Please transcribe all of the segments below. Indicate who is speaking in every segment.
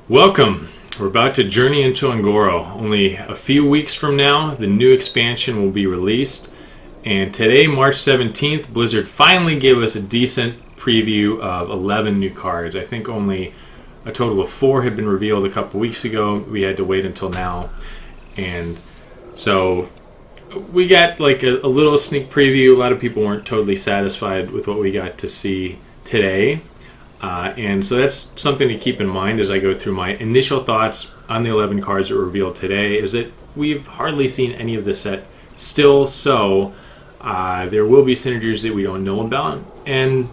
Speaker 1: Welcome. We're about to journey into Goro. Only a few weeks from now, the new expansion will be released. And today, March 17th, Blizzard finally gave us a decent preview of 11 new cards. I think only a total of 4 had been revealed a couple weeks ago. We had to wait until now. And so we got like a little sneak preview. A lot of people weren't totally satisfied with what we got to see today. And so that's something to keep in mind as I go through my initial thoughts on the 11 cards that were revealed today, is that we've hardly seen any of the set still, so there will be synergies that we don't know about, and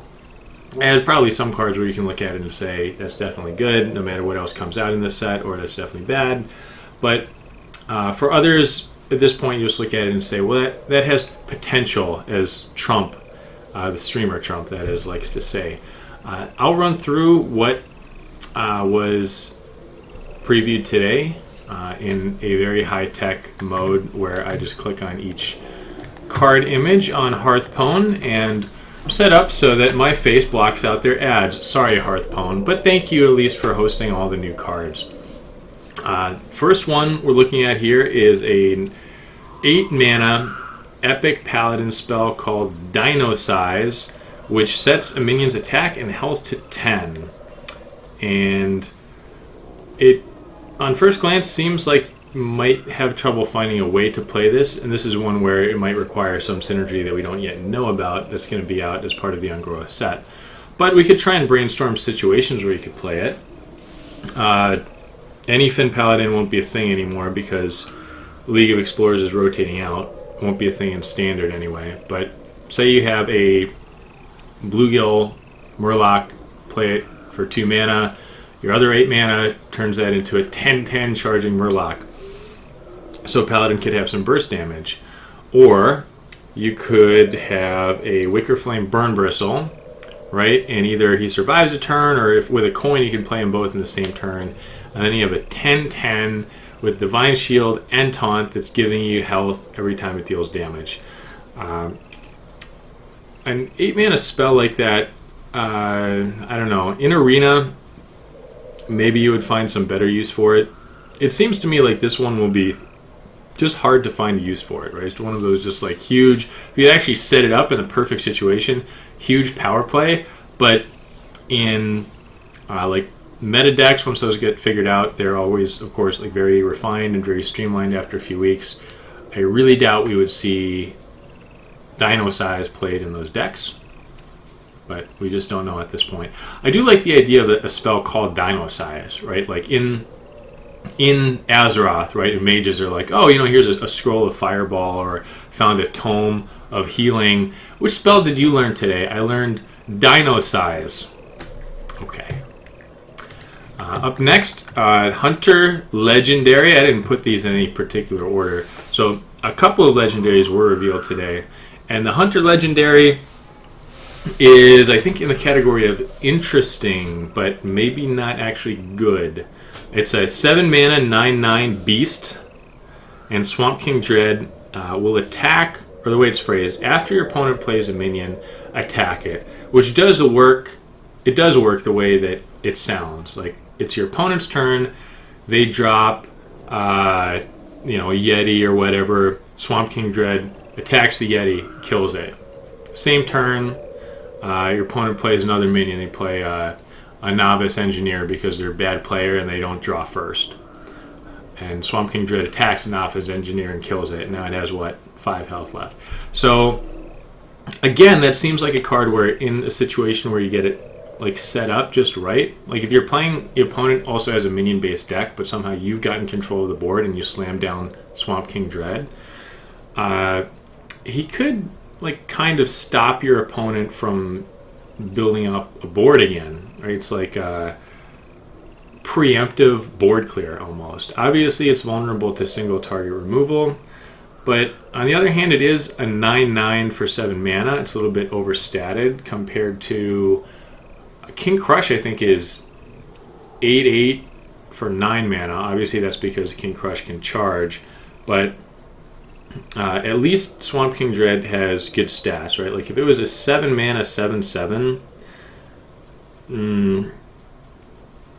Speaker 1: probably some cards where you can look at it and say, that's definitely good, no matter what else comes out in this set, or that's definitely bad. But for others, at this point, you just look at it and say, well, that has potential, as Trump, the streamer Trump, that is, likes to say. I'll run through what was previewed today in a very high-tech mode where I just click on each card image on Hearthpwn and set up so that my face blocks out their ads. Sorry, Hearthpwn, but thank you at least for hosting all the new cards. First one we're looking at here is an 8-mana epic paladin spell called Dino Size, which sets a minion's attack and health to 10. And it, on first glance, seems like you might have trouble finding a way to play this, and this is one where it might require some synergy that we don't yet know about that's going to be out as part of the Goro set. But we could try and brainstorm situations where you could play it. Any Finn Paladin won't be a thing anymore because League of Explorers is rotating out. It won't be a thing in Standard anyway. But say you have a Bluegill Murloc, play it for 2 mana. Your other 8 mana turns that into a 10/10 charging Murloc. So Paladin could have some burst damage. Or you could have a Wicker Flame Burn Bristle, right? And either he survives a turn, or if with a coin you can play them both in the same turn. And then you have a 10/10 with Divine Shield and Taunt that's giving you health every time it deals damage. An 8-mana spell like that, I don't know. In Arena, maybe you would find some better use for it. It seems to me like this one will be just hard to find a use for it, right? It's one of those just like huge, if you actually set it up in the perfect situation, huge power play. But in like meta decks, once those get figured out, they're always, of course, like very refined and very streamlined after a few weeks. I really doubt we would see Dino Size played in those decks, but we just don't know at this point. I do like the idea of a spell called Dino Size, right? Like in Azeroth, right? And mages are like, oh, here's a scroll of Fireball, or found a tome of healing. Which spell did you learn today? I learned Dino Size. Okay. Up next, Hunter Legendary. I didn't put these in any particular order. So a couple of legendaries were revealed today. And the Hunter Legendary is, I think, in the category of interesting, but maybe not actually good. It's a 7-mana 9/9 beast, and Swamp King Dread will attack, or the way it's phrased, after your opponent plays a minion, attack it, which does work. It does work the way that it sounds. Like, it's your opponent's turn, they drop, a Yeti or whatever, Swamp King Dread attacks the Yeti, kills it. Same turn, your opponent plays another minion. They play a Novice Engineer because they're a bad player and they don't draw first. And Swamp King Dread attacks a Novice Engineer and kills it. Now it has, 5 health left. So, again, that seems like a card where in a situation where you get it like set up just right. Like if you're playing, your opponent also has a minion-based deck, but somehow you've gotten control of the board and you slam down Swamp King Dread. He could like kind of stop your opponent from building up a board again, right? It's like a preemptive board clear almost. Obviously it's vulnerable to single target removal, but on the other hand, it is a 9/9 for 7 mana. It's a little bit overstated compared to King Crush. I think is 8/8 for 9 mana. Obviously that's because King Crush can charge, but at least Swamp King Dread has good stats, right? Like if it was a 7 mana 7/7,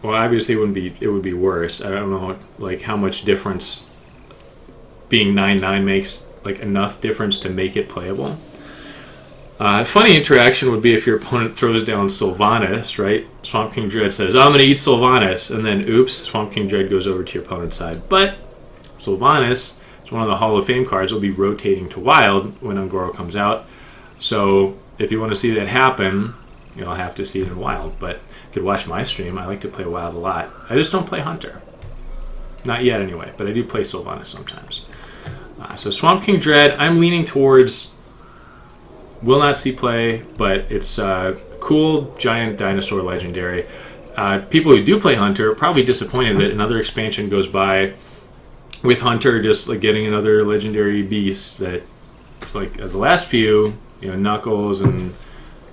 Speaker 1: Well, obviously it would be worse. I don't know like how much difference being 9/9 makes, like enough difference to make it playable. Funny interaction would be if your opponent throws down Sylvanas, right? Swamp King Dread says, I'm going to eat Sylvanas, and then oops, Swamp King Dread goes over to your opponent's side. But Sylvanas is one of the Hall of Fame cards, will be rotating to Wild when Ungoro comes out. So if you want to see that happen, you'll have to see it in Wild. But you could watch my stream. I like to play Wild a lot. I just don't play Hunter. Not yet anyway, but I do play Sylvanas sometimes. So Swamp King Dread, I'm leaning towards will not see play, but it's a cool giant dinosaur legendary. People who do play Hunter are probably disappointed that another expansion goes by with Hunter just like getting another legendary beast that, like the last few, Knuckles and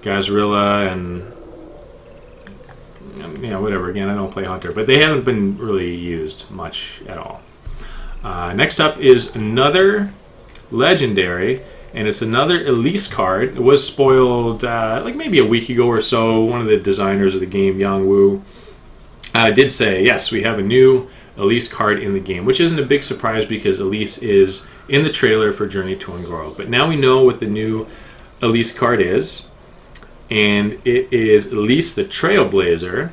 Speaker 1: Gazrilla and whatever. Again, I don't play Hunter, but they haven't been really used much at all. Next up is another legendary, and it's another Elise card. It was spoiled like maybe a week ago or so. One of the designers of the game, Yang Wu, did say, yes, we have a new Elise card in the game, which isn't a big surprise because Elise is in the trailer for Journey to Ungoro. But now we know what the new Elise card is, and it is Elise the Trailblazer,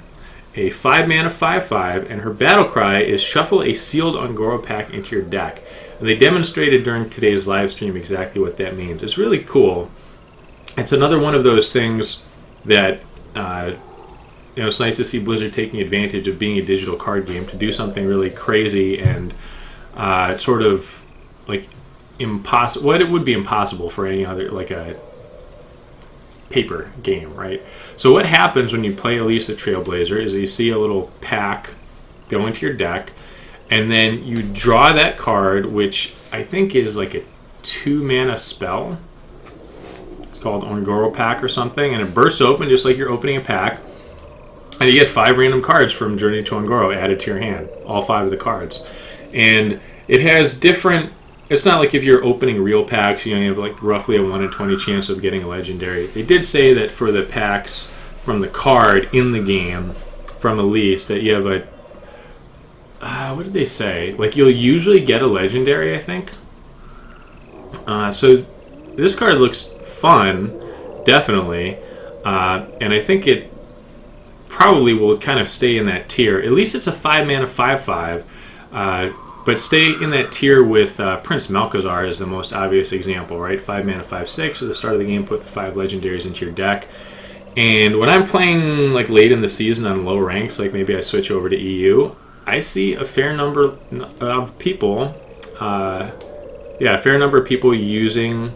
Speaker 1: a 5-mana 5/5, and her battle cry is shuffle a sealed Ungoro pack into your deck. And they demonstrated during today's live stream exactly what that means. It's really cool. It's another one of those things that it's nice to see Blizzard taking advantage of being a digital card game to do something really crazy and sort of like impossible. What it would be impossible for any other, like a paper game, right? So what happens when you play Elise the Trailblazer is you see a little pack go into your deck, and then you draw that card, which I think is like a 2-mana spell. It's called Ungoro Pack or something, and it bursts open just like you're opening a pack, and you get 5 random cards from Journey to Ungoro added to your hand, all 5 of the cards. And it has different... It's not like if you're opening real packs, you have like roughly a 1 in 20 chance of getting a legendary. They did say that for the packs from the card in the game, from Elise, that you have a... what did they say? Like you'll usually get a legendary, I think. So this card looks fun, definitely. And I think it probably will kind of stay in that tier. At least it's a 5-mana 5/5. But stay in that tier with Prince Malchezaar is the most obvious example, right? 5-mana 5/6 at the start of the game, put the 5 legendaries into your deck. And when I'm playing like late in the season on low ranks, like maybe I switch over to EU, I see a fair number of people, a fair number of people using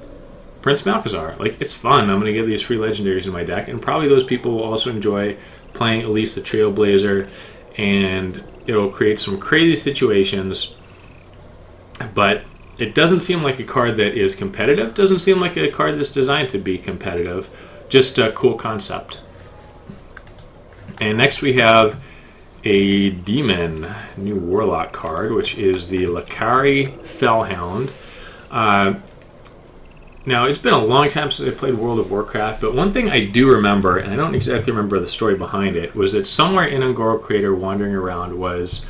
Speaker 1: Prince Malchezaar. Like, it's fun. I'm going to get these free legendaries in my deck, and probably those people will also enjoy playing Elise the Trailblazer, and it'll create some crazy situations. But it doesn't seem like a card that is competitive. Doesn't seem like a card that's designed to be competitive. Just a cool concept. And next we have a Demon new Warlock card, which is the Licarifell Hound. Now, it's been a long time since I played World of Warcraft, but one thing I do remember, and I don't exactly remember the story behind it, was that somewhere in Ungoro Crater wandering around was...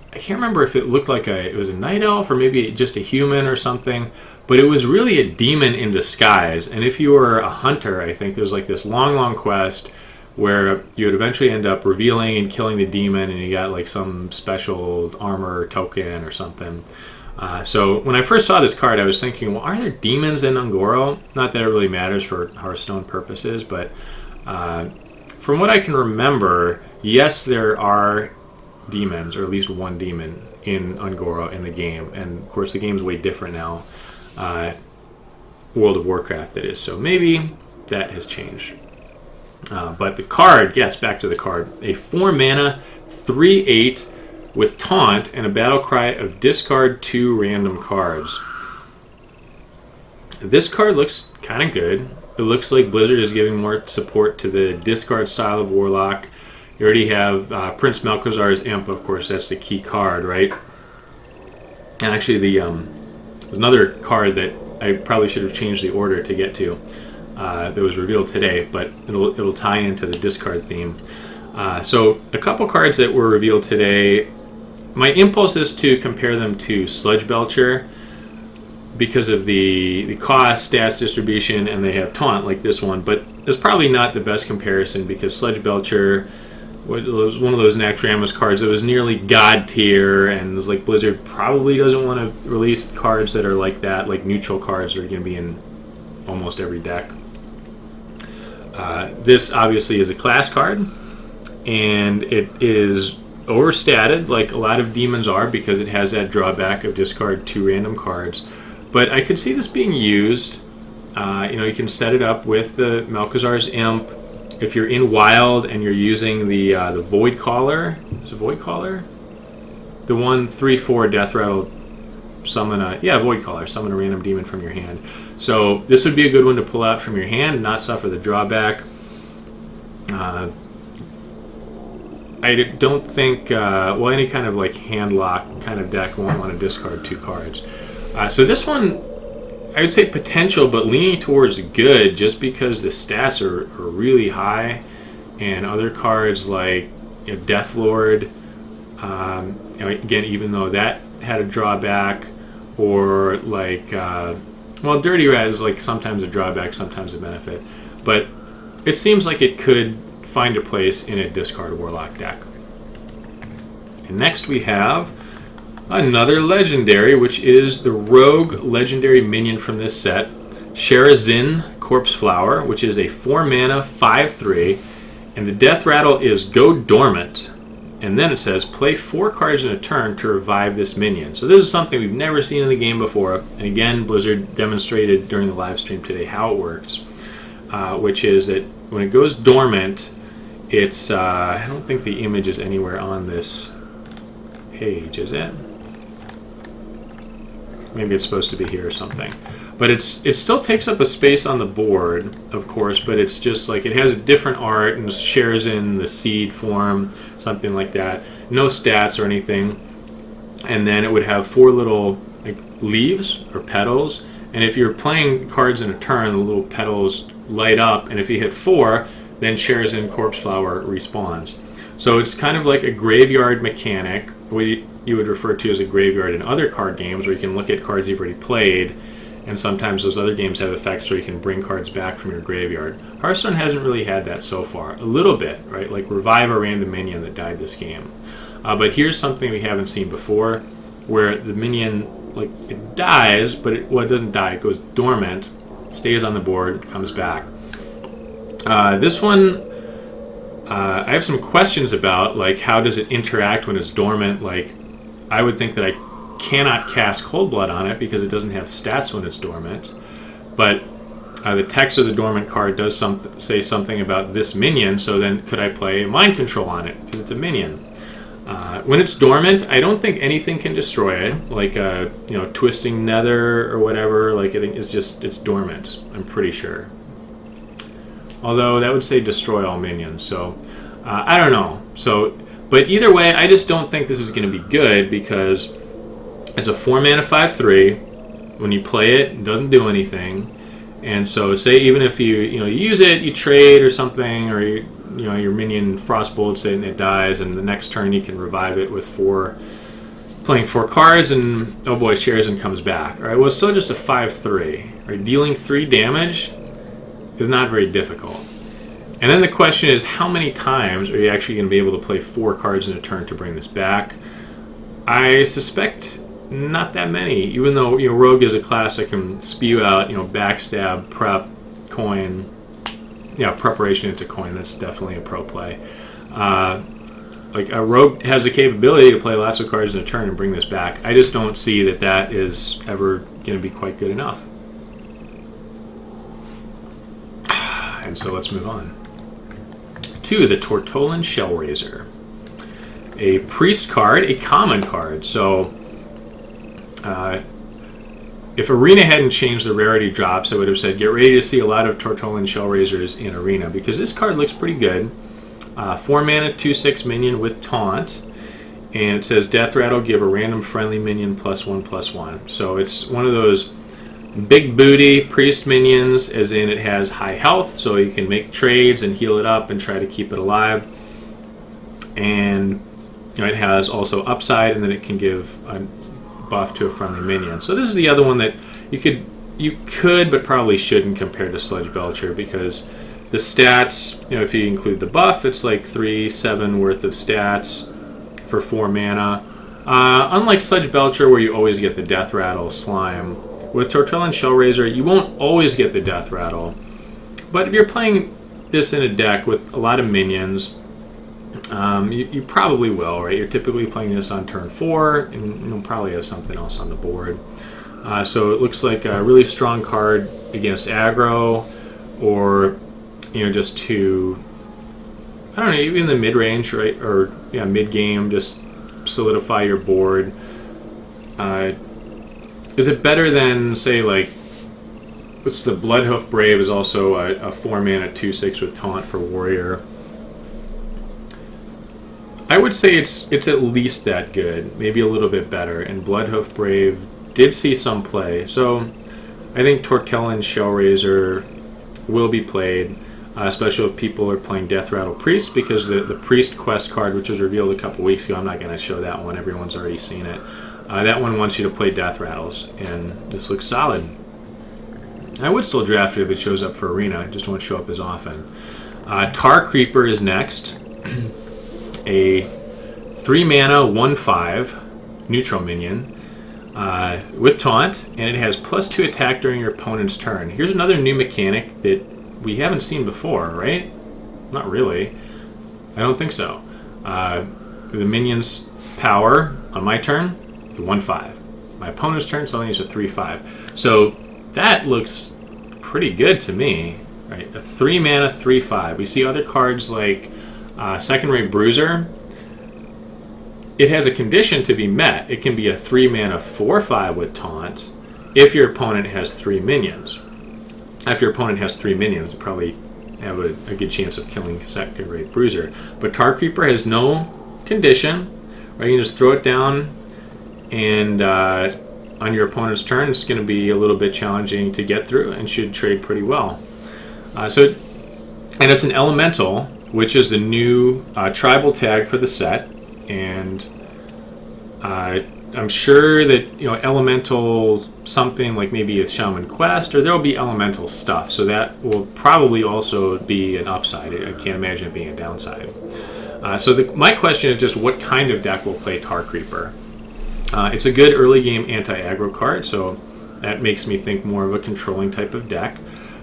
Speaker 1: I can't remember if it looked like it was a night elf or maybe just a human or something, but it was really a demon in disguise. And if you were a hunter, I think there was like this long quest where you would eventually end up revealing and killing the demon, and you got like some special armor token or something. So when I first saw this card, I was thinking, well, are there demons in Ungoro? Not that it really matters for Hearthstone purposes, but from what I can remember, yes, there are demons, or at least one demon in Ungoro in the game. And of course the game's way different now. World of Warcraft, that is. So maybe that has changed. But the card, yes, back to the card. A 4-mana 3/8 with taunt and a battle cry of discard 2 random cards. This card looks kind of good. It looks like Blizzard is giving more support to the discard style of Warlock. You already have Prince Malchezaar's Imp, of course, that's the key card, right? And actually, another card that I probably should have changed the order to get to. that was revealed today, but it'll tie into the discard theme. So a couple cards that were revealed today, my impulse is to compare them to Sludge Belcher because of the cost, stats distribution, and they have taunt like this one, but it's probably not the best comparison because Sludge Belcher was one of those Naxxramas cards that was nearly god tier, and it was like Blizzard probably doesn't want to release cards that are like that, like neutral cards that are going to be in almost every deck. This obviously is a class card, and it is overstated like a lot of demons are because it has that drawback of discard 2 random cards. But I could see this being used. You can set it up with the Malchezaar's Imp. If you're in Wild and you're using the Void Caller, is it Void Caller? The 1/3/4 Deathrattle summon Void Caller, summon a random demon from your hand. So this would be a good one to pull out from your hand and not suffer the drawback. I don't think, any kind of like hand lock kind of deck won't want to discard 2 cards. So this one, I would say potential, but leaning towards good just because the stats are really high, and other cards like Deathlord, again, even though that had a drawback, or like, Dirty Rat is like sometimes a drawback, sometimes a benefit, but it seems like it could find a place in a discard Warlock deck. And next we have another legendary, which is the Rogue legendary minion from this set, Sherazin Corpse Flower, which is a 4 mana 5/3, and the Deathrattle is Go Dormant, and then it says play 4 cards in a turn to revive this minion. So this is something we've never seen in the game before, and again Blizzard demonstrated during the live stream today how it works, which is that when it goes dormant, it's I don't think the image is anywhere on this page, is it? Maybe it's supposed to be here or something. But it still takes up a space on the board, of course, but it's just like it has a different art and shares in the seed form, something like that. No stats or anything. And then it would have 4 little like leaves or petals. And if you're playing cards in a turn, the little petals light up. And if you hit 4, then Sherazin Corpse Flower respawns. So it's kind of like a graveyard mechanic, what you would refer to as a graveyard in other card games, where you can look at cards you've already played, and sometimes those other games have effects where you can bring cards back from your graveyard. Hearthstone hasn't really had that so far. A little bit, right? Like revive a random minion that died this game. But here's something we haven't seen before, where the minion, like, it dies, but it doesn't die. It goes dormant, stays on the board, comes back. This one, I have some questions about, like, how does it interact when it's dormant? Like, I would think that I cannot cast Cold Blood on it because it doesn't have stats when it's dormant. But the text of the dormant card does say something about this minion, so then could I play Mind Control on it because it's a minion? When it's dormant, I don't think anything can destroy it, like Twisting Nether or whatever. Like, I think it's dormant, I'm pretty sure. Although that would say destroy all minions, so I don't know. But either way, I just don't think this is going to be good because it's a 4 mana 5/3. When you play it, it doesn't do anything. And so, say even if you use it, you trade or something, or your minion frostbolts it and it dies, and the next turn you can revive it with playing 4 cards, and oh boy, Sherazin comes back. All right, well, it's still just a 5/3. Right, dealing 3 damage is not very difficult. And then the question is, how many times are you actually going to be able to play 4 cards in a turn to bring this back? I suspect not that many, even though Rogue is a class that can spew out backstab, prep, coin, preparation into coin. That's definitely a pro play. Like a Rogue has the capability to play lots of cards in a turn and bring this back. I just don't see that is ever going to be quite good enough. And so let's move on to the Tortolan Shellraiser, a priest card, a common card. So if Arena hadn't changed the rarity drops, I would have said get ready to see a lot of Tortolan Shellraisers in Arena, because this card looks pretty good. 4 mana 2/6 minion with taunt, and it says Deathrattle, give a random friendly minion +1/+1. So it's one of those Big booty priest minions, as in it has high health, so you can make trades and heal it up and try to keep it alive. And it has also upside, and then it can give a buff to a friendly minion. So this is the other one that you could but probably shouldn't compare to Sludge Belcher, because the stats, if you include the buff, it's like 3-7 worth of stats for 4 mana. Unlike Sludge Belcher, where you always get the Deathrattle slime, with Tortilla and Shellraiser, you won't always get the Deathrattle. But if you're playing this in a deck with a lot of minions, you probably will, right? You're typically playing this on turn 4, and you'll probably have something else on the board. So it looks like a really strong card against aggro, or just to, I don't know, even the mid-range, right? Or mid-game, just solidify your board. Is it better than, say, like, what's the Bloodhoof Brave is also a 4-mana 2/6 with taunt for warrior. I would say it's at least that good, maybe a little bit better, and Bloodhoof Brave did see some play. So I think Tortilla and Shellraiser will be played, especially if people are playing Deathrattle Priest, because the Priest quest card, which was revealed a couple weeks ago, I'm not going to show that one, everyone's already seen it. That one wants you to play Deathrattles, and this looks solid. I would still draft it if it shows up for Arena, it just won't show up as often. Thar Creeper is next. A 3-mana 1/5 neutral minion with taunt, and it has +2 attack during your opponent's turn. Here's another new mechanic that we haven't seen before, right? Not really. I don't think so. The minion's power on my turn is a 1/5. My opponent's turn, something is a 3/5. So that looks pretty good to me, right? A 3-mana 3/5. We see other cards like Second Rate Bruiser. It has a condition to be met. It can be a 3-mana 4/5 with taunt if your opponent has 3 minions. If your opponent has 3 minions, you probably have a good chance of killing Second Rate Bruiser. But Thar Creeper has no condition, right? You can just throw it down, and on your opponent's turn, it's going to be a little bit challenging to get through and should trade pretty well. And it's an elemental, which is the new tribal tag for the set, and I'm sure that elemental something like maybe a Shaman Quest, or there'll be elemental stuff, so that will probably also be an upside. I can't imagine it being a downside. My question is just what kind of deck will play Thar Creeper? It's a good early game anti-aggro card, so that makes me think more of a controlling type of deck.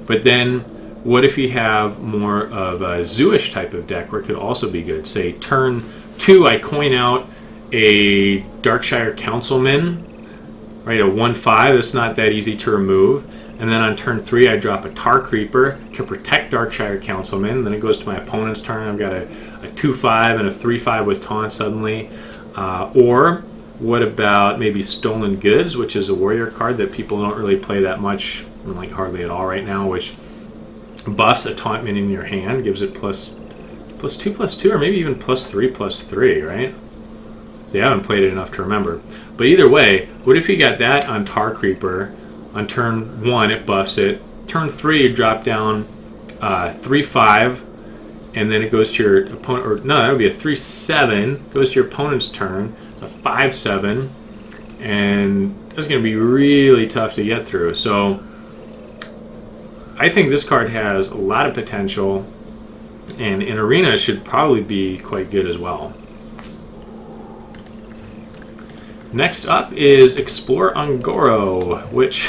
Speaker 1: But then what if you have more of a Zoo-ish type of deck where it could also be good? Say turn 2, I coin out a Darkshire Councilman, right? A 1/5 that's not that easy to remove. And then on turn 3, I drop a Thar Creeper to protect Darkshire Councilman. Then it goes to my opponent's turn. I've got a 2/5 and a 3/5 with taunt suddenly. Or what about maybe Stolen Goods, which is a warrior card that people don't really play that much, like hardly at all right now, which buffs a taunt minion in your hand, gives it +2/+2, or maybe even +3/+3, right? So I haven't played it enough to remember. But either way, what if you got that on Thar Creeper? On turn 1, it buffs it. Turn 3, you drop down 3/5, and then it goes to your opponent, or no, that would be a 3/7, goes to your opponent's turn. It's a 5/7, and that's going to be really tough to get through. So I think this card has a lot of potential, and in Arena it should probably be quite good as well. Next up is Explore on Goro, which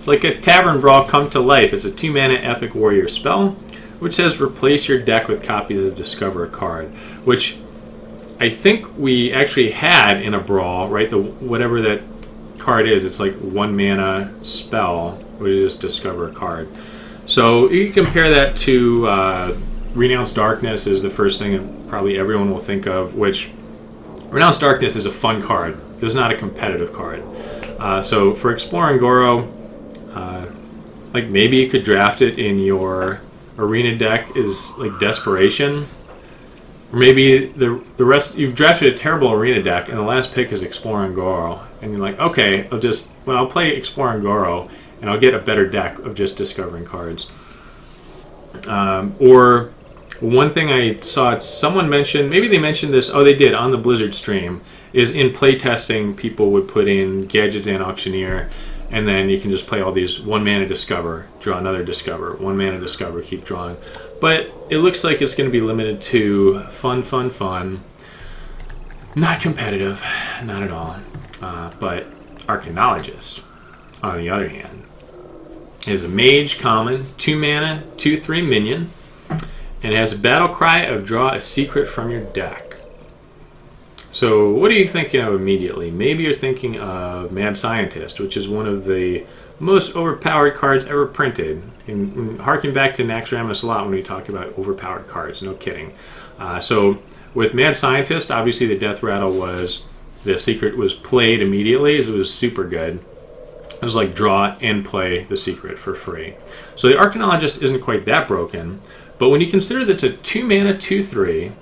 Speaker 1: is like a Tavern Brawl come to life. It's a 2-mana epic warrior spell, which says replace your deck with copies of Discover a Card, which I think we actually had in a Brawl, right? Whatever that card is, it's like 1-mana spell, which is Discover a Card. So you can compare that to Renounced Darkness is the first thing that probably everyone will think of, which Renounced Darkness is a fun card. This is not a competitive card. So for Exploring Goro, like maybe you could draft it in your Arena deck is like Desperation. Or maybe the rest, you've drafted a terrible Arena deck and the last pick is Exploring Goro. And you're like, okay, I'll play Exploring Goro, and I'll get a better deck of just discovering cards. Or one thing I saw someone mention, maybe they mentioned this, oh they did, on the Blizzard stream, is in playtesting people would put in Gadgets and Auctioneer, and then you can just play all these 1 mana discover, draw another discover, 1 mana discover, keep drawing. But it looks like it's going to be limited to fun. Not competitive, not at all. But Archaeologist, on the other hand, is a mage common, 2 mana, 2/3 minion, and has a battle cry of draw a secret from your deck. So what are you thinking of immediately? Maybe you're thinking of Mad Scientist, which is one of the most overpowered cards ever printed. And harken back to Naxxramas a lot when we talk about overpowered cards, no kidding. So with Mad Scientist, obviously the Deathrattle was, the secret was played immediately, so it was super good. It was like draw and play the secret for free. So the Archaeologist isn't quite that broken, but when you consider that it's a 2 mana 2/3,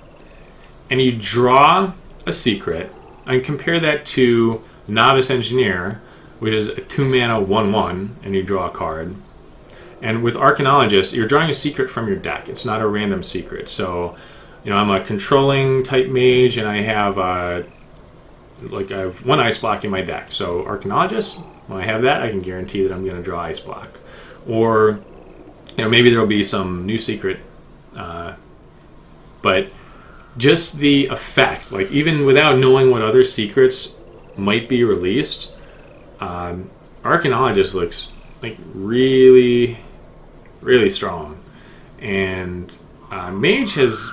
Speaker 1: and you draw a secret, and compare that to Novice Engineer, which is a 2 mana 1/1, and you draw a card. And with Archaeologist, you're drawing a secret from your deck. It's not a random secret. So, you know, I'm a controlling type mage, and I have I have 1 ice block in my deck. So Archaeologist, when I have that, I can guarantee that I'm going to draw ice block. Or, you know, maybe there'll be some new secret, but just the effect, like even without knowing what other secrets might be released, Archaeologist looks like really strong. And Mage has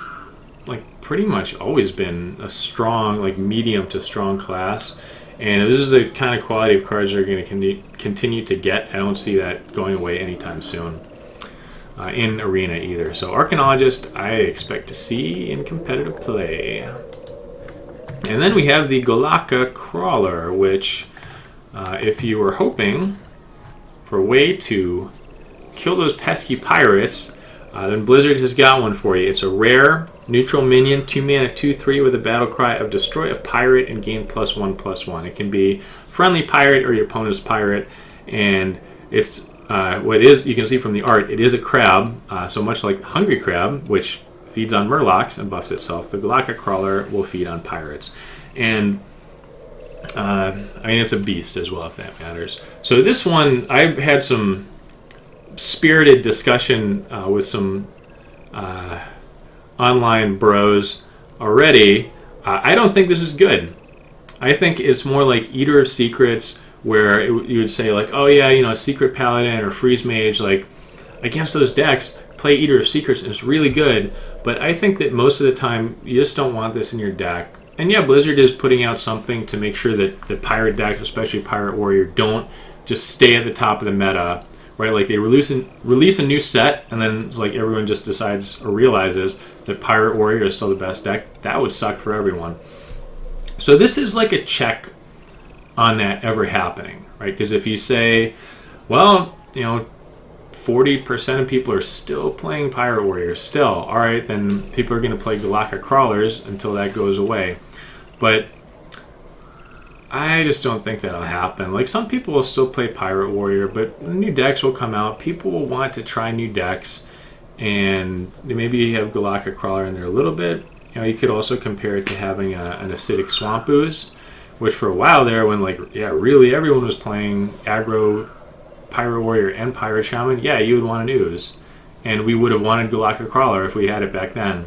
Speaker 1: like pretty much always been a strong, like medium to strong class, and this is the kind of quality of cards they're going to continue to get. I don't see that going away anytime soon in Arena either. So Archaeologist I expect to see in competitive play. And then we have the Galaga Crawler, which if you were hoping for a way to kill those pesky pirates, then Blizzard has got one for you. It's a rare neutral minion, 2 mana 2/3 with a battle cry of destroy a pirate and gain +1/+1. It can be friendly pirate or your opponent's pirate, and it's what it is, you can see from the art, it is a crab, so much like the Hungry Crab, which feeds on murlocs and buffs itself, the Galaga Crawler will feed on pirates. And I mean, it's a beast as well, if that matters. So this one, I've had some spirited discussion with some online bros already. I don't think this is good. I think it's more like Eater of Secrets, where you would say like, oh yeah, you know, Secret Paladin or Freeze Mage, like against those decks, play Eater of Secrets and it's really good. But I think that most of the time you just don't want this in your deck. And yeah, Blizzard is putting out something to make sure that the pirate decks, especially Pirate Warrior, don't just stay at the top of the meta, right? Like they release a new set, and then it's like everyone just decides or realizes that Pirate Warrior is still the best deck. That would suck for everyone. So this is like a check on that ever happening, right? Because if you say, well, you know, 40% of people are still playing Pirate Warrior still, all right, then people are going to play Galaga Crawlers until that goes away. But I just don't think that'll happen. Like, some people will still play Pirate Warrior, but new decks will come out. People will want to try new decks, and maybe you have Galaga Crawler in there a little bit. You know, you could also compare it to having an Acidic Swamp Ooze, which for a while there, when like, yeah, really everyone was playing aggro Pirate Warrior and Pirate Shaman, yeah, you would want an Ooze. And we would have wanted Galaga Crawler if we had it back then.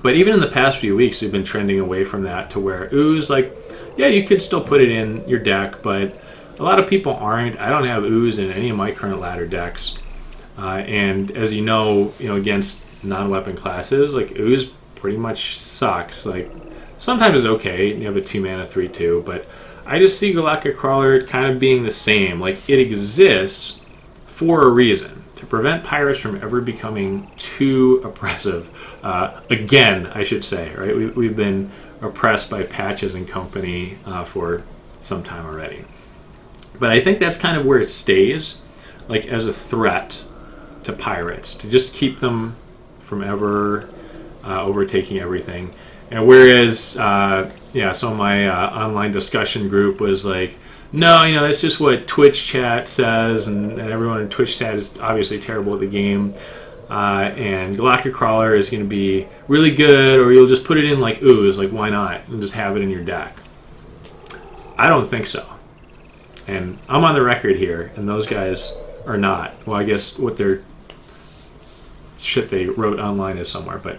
Speaker 1: But even in the past few weeks, we've been trending away from that to where Ooze, like, yeah, you could still put it in your deck, but a lot of people aren't. I don't have Ooze in any of my current ladder decks. And as you know, against non-weapon classes, like, Ooze pretty much sucks. Like, sometimes it's okay, you have a 2 mana 3/2, but I just see Galaga Crawler kind of being the same. Like, it exists for a reason, to prevent pirates from ever becoming too oppressive. Again, I should say, right? We've been oppressed by Patches and company for some time already. But I think that's kind of where it stays, like as a threat to pirates, to just keep them from ever overtaking everything. And whereas, some of my online discussion group was like, No, that's just what Twitch chat says, and everyone in Twitch chat is obviously terrible at the game. And Galaga Crawler is going to be really good, or you'll just put it in like ooze, like why not, and just have it in your deck. I don't think so. And I'm on the record here, and those guys are not. Well, I guess what their shit they wrote online is somewhere, but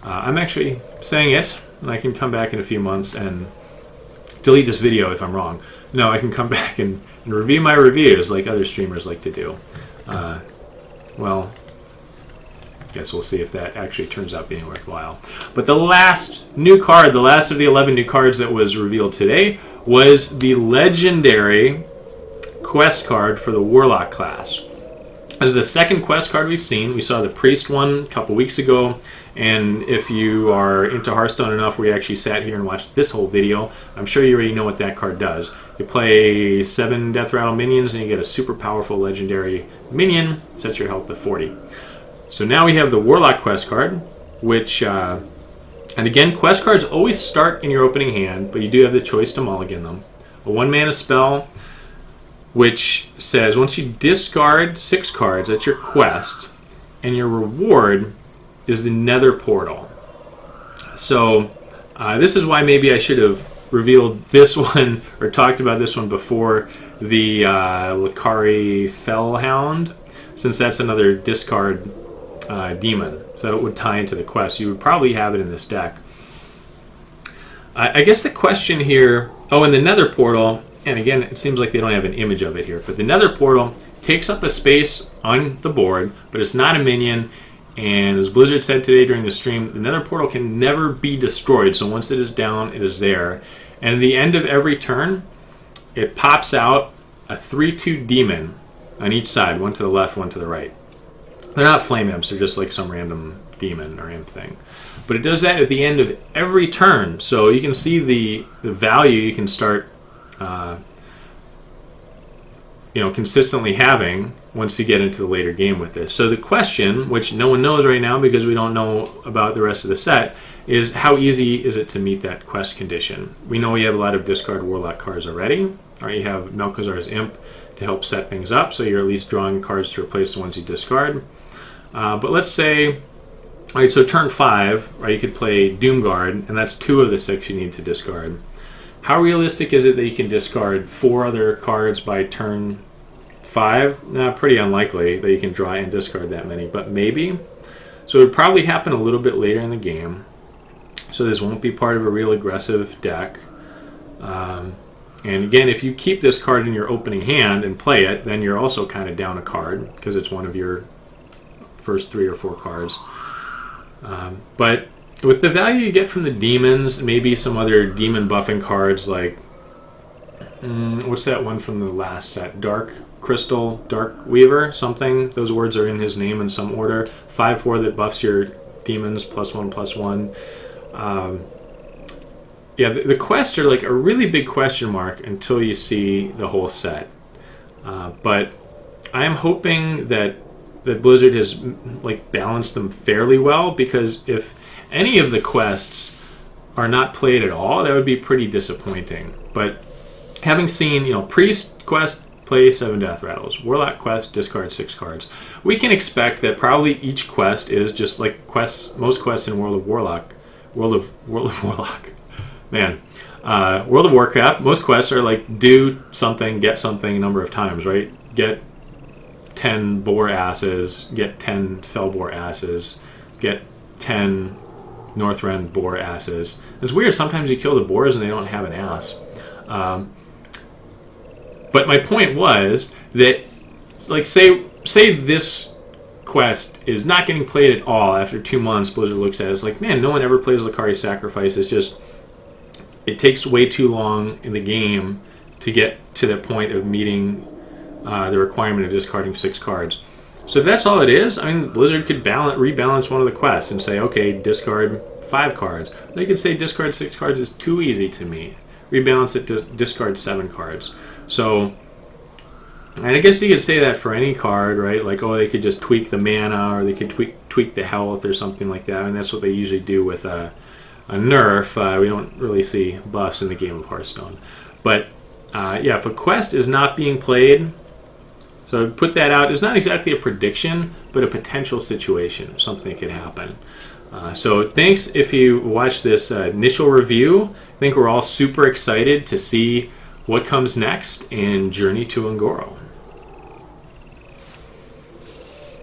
Speaker 1: I'm actually saying it, and I can come back in a few months and delete this video if I'm wrong. No, I can come back and review my reviews like other streamers like to do. Well, I guess we'll see if that actually turns out being worthwhile. But the last new card, the last of the 11 new cards that was revealed today, was the legendary quest card for the Warlock class. This is the second quest card we've seen. We saw the Priest one a couple weeks ago, and if you are into Hearthstone enough, we actually sat here and watched this whole video. I'm sure you already know what that card does. You play 7 Deathrattle minions, and you get a super powerful legendary minion, sets your health to 40. So now we have the Warlock quest card, which, and again, quest cards always start in your opening hand, but you do have the choice to mulligan them. A 1-mana spell, which says once you discard 6 cards, that's your quest, and your reward is the Nether Portal. So this is why maybe I should have revealed this one or talked about this one before the Licarifell Hound, since that's another discard demon. So it would tie into the quest. You would probably have it in this deck. I guess the question here... Oh, and the Nether Portal... And again, it seems like they don't have an image of it here. But the Nether Portal takes up a space on the board, but it's not a minion. And as Blizzard said today during the stream, the Nether Portal can never be destroyed. So once it is down, it is there. And at the end of every turn, it pops out a 3/2 demon on each side. One to the left, one to the right. They're not flame imps. They're just like some random demon or imp thing. But it does that at the end of every turn. So you can see the value you can start... consistently having once you get into the later game with this. So the question, which no one knows right now because we don't know about the rest of the set, is how easy is it to meet that quest condition? We know we have a lot of discard Warlock cards already. Or you have Melchizar's Imp to help set things up, so you're at least drawing cards to replace the ones you discard. But let's say, all right, so turn 5, right, you could play Doomguard, and that's 2 of the 6 you need to discard. How realistic is it that you can discard 4 other cards by turn 5? Pretty unlikely that you can draw and discard that many, but maybe. So it would probably happen a little bit later in the game. So this won't be part of a real aggressive deck. And again, if you keep this card in your opening hand and play it, then you're also kind of down a card because it's one of your first 3 or 4 cards. But with the value you get from the demons, maybe some other demon buffing cards like, what's that one from the last set? Dark Crystal, Dark Weaver, something. Those words are in his name in some order. 5/4 that buffs your demons, +1/+1. Yeah, the quests are like a really big question mark until you see the whole set. But I'm hoping that Blizzard has like balanced them fairly well, because if any of the quests are not played at all, that would be pretty disappointing. But having seen, Priest quest, play 7 Deathrattles. Warlock quest, discard 6 cards. We can expect that probably each quest is just like most quests in World of Warcraft. Most quests are like do something, get something a number of times, right? Get 10 boar asses, get 10 fellboar asses, get 10 Northrend boar asses. It's weird, sometimes you kill the boars and they don't have an ass. But my point was that, like, say this quest is not getting played at all after 2 months. Blizzard looks at it, it's like, man, no one ever plays Licarifell Sacrifice. It's just, it takes way too long in the game to get to the point of meeting the requirement of discarding 6 cards. So if that's all it is, I mean, Blizzard could rebalance one of the quests and say, okay, discard 5 cards. They could say discard 6 cards is too easy to me. Rebalance it to discard 7 cards. So, and I guess you could say that for any card, right? Like, oh, they could just tweak the mana, or they could tweak the health or something like that. And that's what they usually do with a nerf. We don't really see buffs in the game of Hearthstone. But Yeah, if a quest is not being played, so put that out. It's not exactly a prediction, but a potential situation of something that could happen. So thanks if you watched this initial review. I think we're all super excited to see what comes next in Journey to Goro.